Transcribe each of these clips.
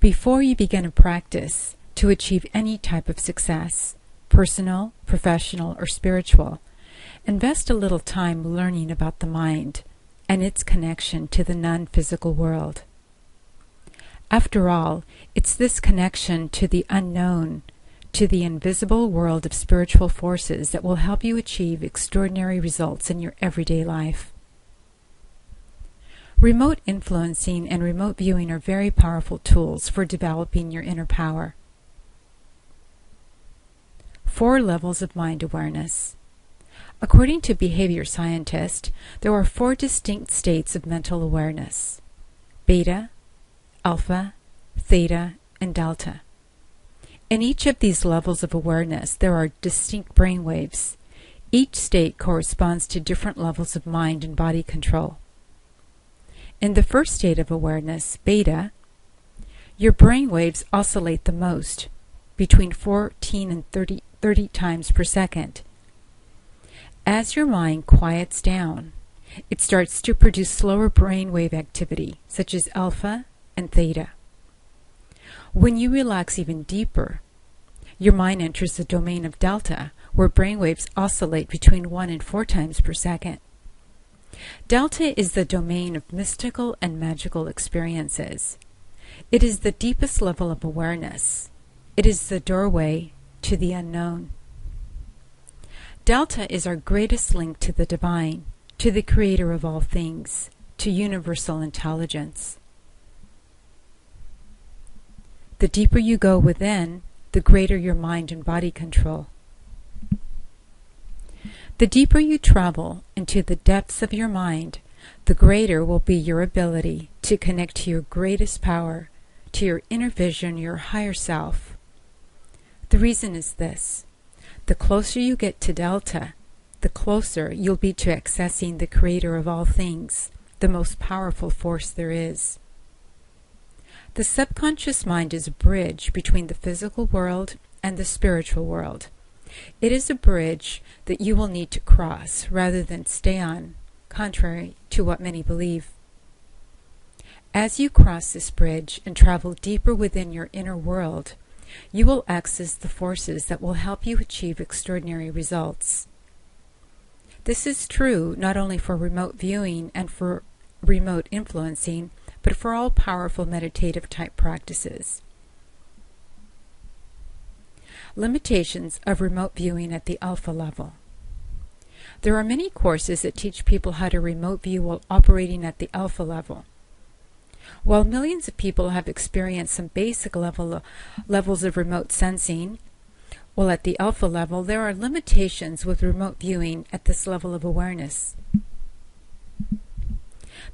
Before you begin a practice to achieve any type of success, personal, professional, or spiritual, invest a little time learning about the mind and its connection to the non-physical world. After all, it's this connection to the unknown, to the invisible world of spiritual forces that will help you achieve extraordinary results in your everyday life. Remote influencing and remote viewing are very powerful tools for developing your inner power. 4 levels of mind awareness. According to behavior scientists, there are 4 distinct states of mental awareness: beta, alpha, theta, and delta. In each of these levels of awareness, there are distinct brain waves. Each state corresponds to different levels of mind and body control. In the first state of awareness, beta, your brain waves oscillate the most, between 14 and 30 times per second. As your mind quiets down, it starts to produce slower brainwave activity, such as alpha and theta. When you relax even deeper, your mind enters the domain of delta, where brainwaves oscillate between 1 and 4 times per second. Delta is the domain of mystical and magical experiences. It is the deepest level of awareness. It is the doorway to the unknown. Delta is our greatest link to the divine, to the creator of all things, to universal intelligence. The deeper you go within, the greater your mind and body control. The deeper you travel into the depths of your mind, the greater will be your ability to connect to your greatest power, to your inner vision, your higher self. The reason is this: the closer you get to delta, the closer you'll be to accessing the creator of all things, the most powerful force there is. The subconscious mind is a bridge between the physical world and the spiritual world. It is a bridge that you will need to cross rather than stay on, contrary to what many believe. As you cross this bridge and travel deeper within your inner world, you will access the forces that will help you achieve extraordinary results. This is true not only for remote viewing and for remote influencing, but for all powerful meditative type practices. Limitations of remote viewing at the alpha level. There are many courses that teach people how to remote view while operating at the alpha level. While millions of people have experienced some basic levels of remote sensing, while at the alpha level there are limitations with remote viewing at this level of awareness.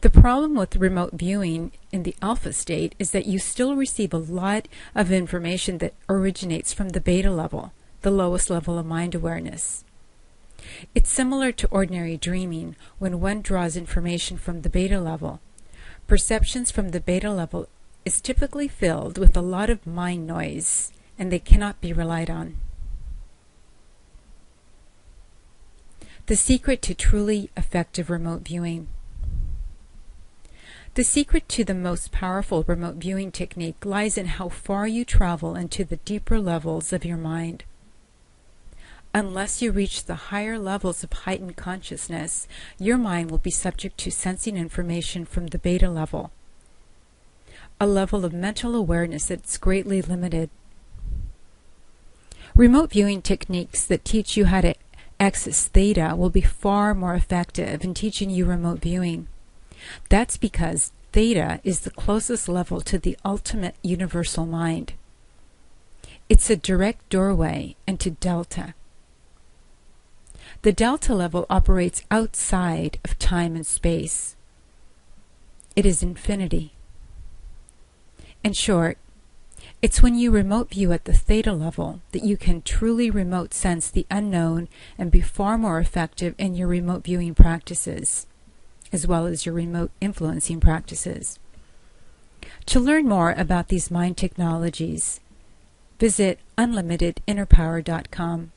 The problem with remote viewing in the alpha state is that you still receive a lot of information that originates from the beta level, the lowest level of mind awareness. It's similar to ordinary dreaming when one draws information from the beta level. Perceptions from the beta level is typically filled with a lot of mind noise, and they cannot be relied on. The secret to truly effective remote viewing. The secret to the most powerful remote viewing technique lies in how far you travel into the deeper levels of your mind. Unless you reach the higher levels of heightened consciousness, your mind will be subject to sensing information from the beta level, a level of mental awareness that's greatly limited. Remote viewing techniques that teach you how to access theta will be far more effective in teaching you remote viewing. That's because theta is the closest level to the ultimate universal mind. It's a direct doorway into delta. The delta level operates outside of time and space. It is infinity. In short, it's when you remote view at the theta level that you can truly remote sense the unknown and be far more effective in your remote viewing practices, as well as your remote influencing practices. To learn more about these mind technologies, visit unlimitedinnerpower.com.